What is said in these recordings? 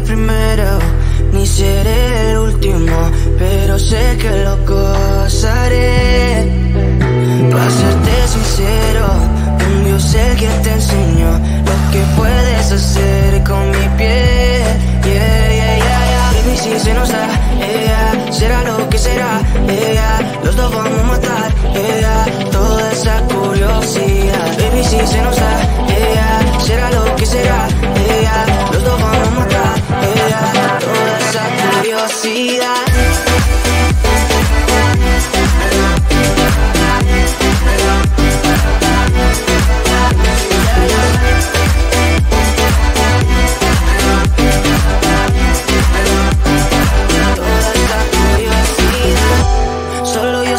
primero, ni seré el último, pero sé que lo gozaré. Para serte sincero, un Dios el que te enseñó lo que puedes hacer con mi piel. Yeah, yeah, yeah, yeah. Baby, si se nos da, yeah, será lo que será, yeah, los dos vamos a matar, yeah, toda esa curiosidad. Baby, si se nos da, yeah, será lo que será, yeah, los dos vamos a matar, yeah, toda esa curiosidad.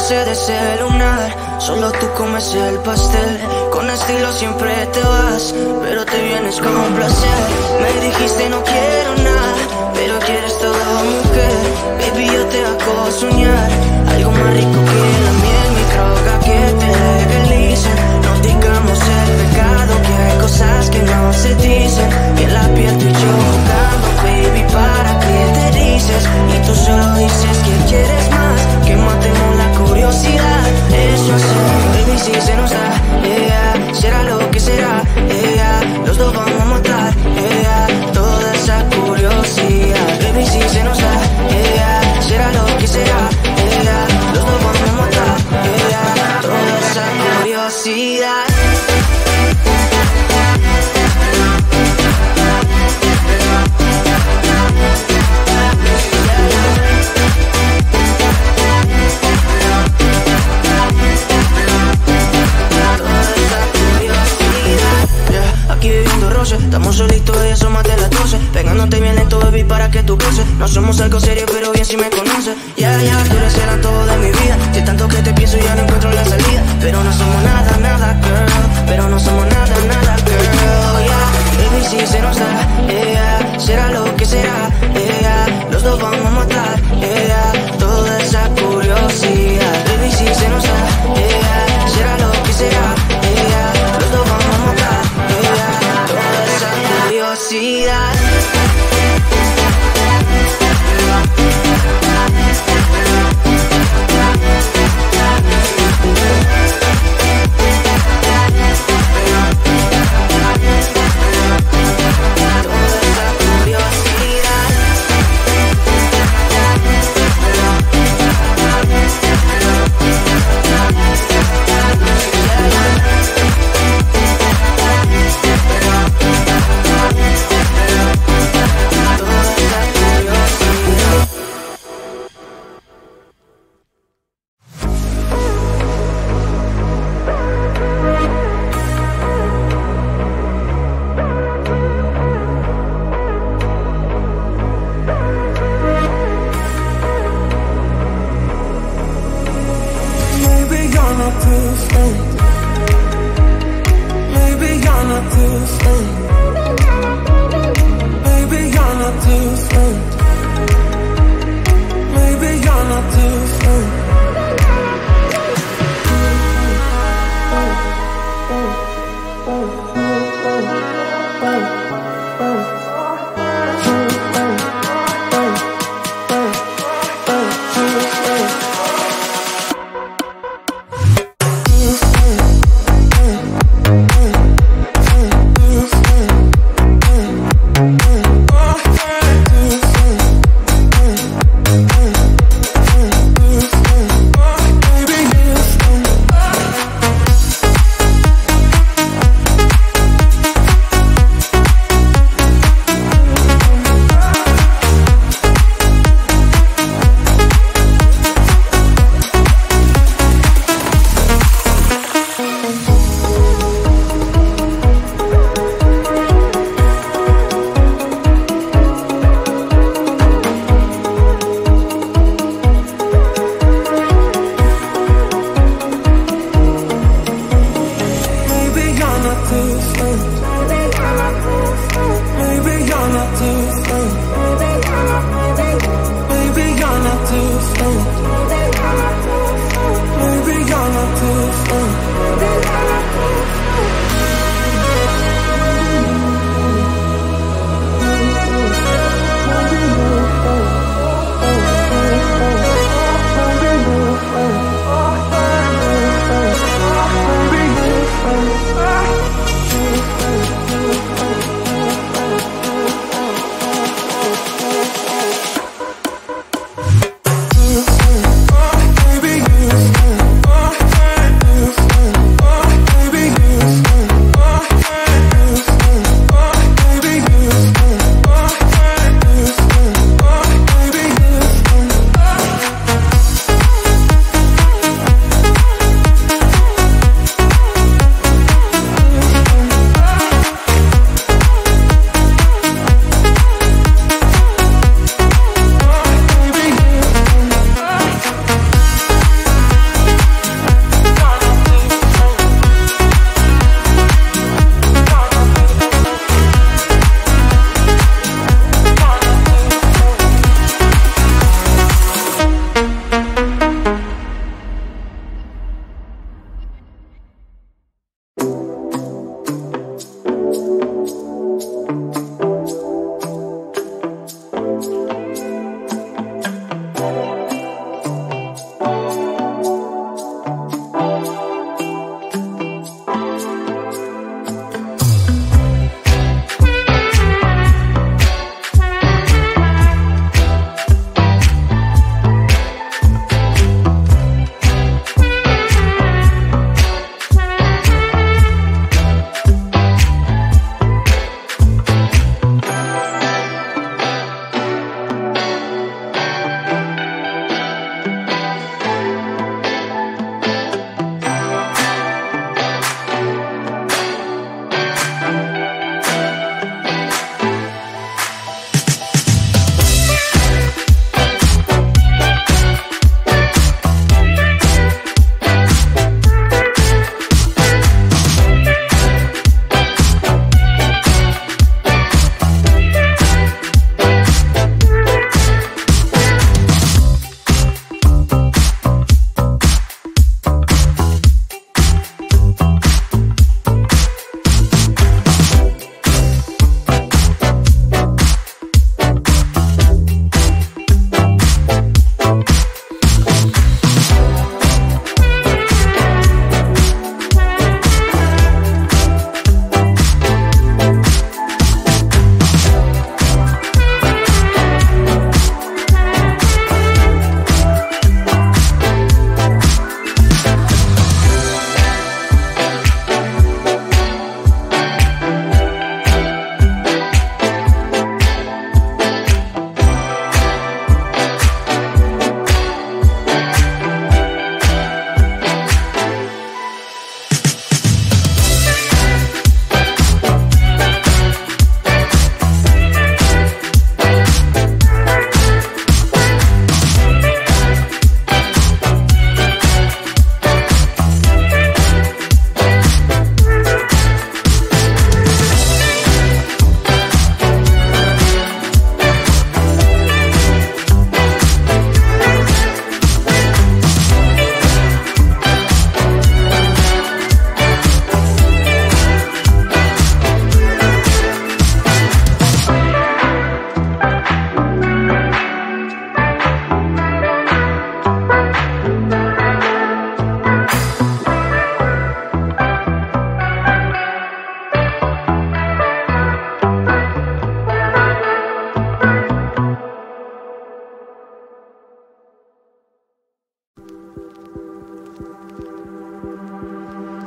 Sé de ese lunar, solo tú comes el pastel. Con estilo siempre te vas, pero te vienes con un placer. Me dijiste no quiero nada, pero quieres todo, mujer. Baby, yo te hago soñar algo más rico que la miel, mi droga que te legalice. No digamos el pecado, que hay cosas que no se dicen. Y en la piel tú y yo jugando, baby, ¿para qué te dices? Y tú solo dices que quieres más, que matemos la curiosidad. Eso es, baby, si se nos da, yeah, será lo que será, yeah, los dos vamos a matar, yeah, toda esa curiosidad. Baby, si se nos da, yeah, será lo que será, yeah, los dos vamos a matar, yeah, toda esa curiosidad. Aquí viviendo roce, estamos solitos y eso más de las 12. Pegándote bien lento, baby, para que tú goces. No somos algo serio, pero bien si me conoces. Ya, ya, tú eres el antojo de mi vida. Si tanto que te pienso ya no encuentro la salida. Pero no somos nada, nada, girl. Pero no somos nada, nada, girl. Yeah, baby, si se nos da, yeah, será lo que será, yeah, los dos vamos a matar, yeah, toda esa curiosidad. Baby, si se nos da, yeah, será lo que será, yeah, los dos vamos a matar, yeah, toda esa curiosidad.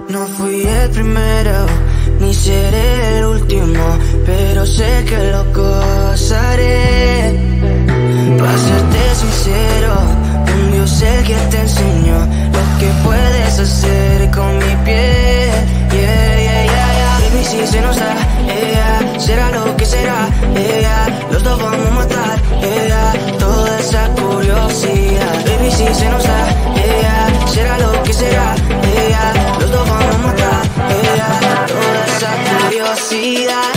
No fui el primero, ni seré el último, pero sé que lo gozaré. Para serte sincero, un Dios el que te enseñó lo que puedes hacer con mi piel. Baby, si se nos da, será lo que será, los dos vamos a matar, toda esa curiosidad. Baby, si se nos da, será lo que será, los dos vamos a matar, toda esa curiosidad.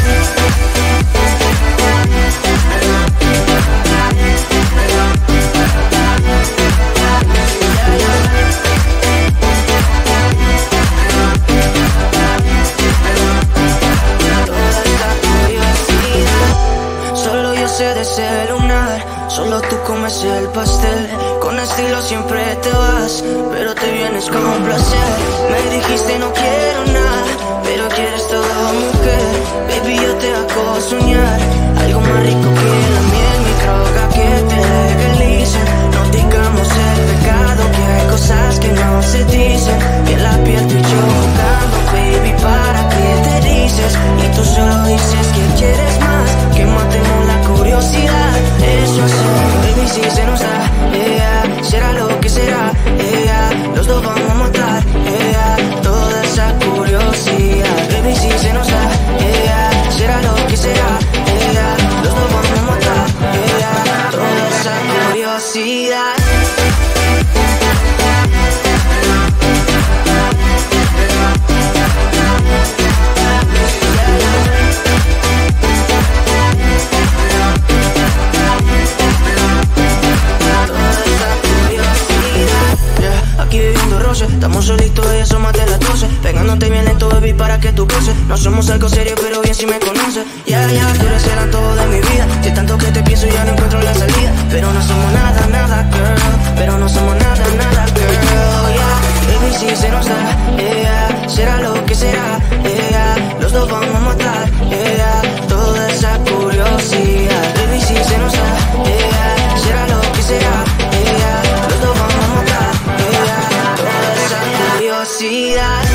De ese lunar, solo tú comes el pastel. Con estilo siempre te vas, pero te vienes con un placer. Me dijiste no quiero nada, pero quieres toda mujer. Baby, yo te hago soñar algo más rico que la miel, mi droga que te legalicen. No digamos el pecado, que hay cosas que no se dicen. Y en la piel tú y yo jugando, baby, ¿para qué te dices? Y tú solo dices que quieres más, que matemos la curiosidad. Eso es, baby, si se nos da, será lo que será, los dos vamos a matar, toda esa curiosidad. Baby, si se nos da, será lo que será, los dos vamos a matar, toda esa curiosidad. Aquí viviendo roce, estamos solitos y eso más de las 12. Pegándote bien lento, baby, para que tú goces. No somos algo serio, pero bien si me conoces. Ya, tú eres el antojo de mi vida. De tanto que te pienso ya no encuentro la salida. Pero no somos nada, nada, girl. Pero no somos nada, nada, girl. Baby, si se nos da, será lo que será, los dos vamos a matar, toda esa curiosidad. Baby, si se nos da, será lo que será, los dos vamos a matar, toda esa curiosidad.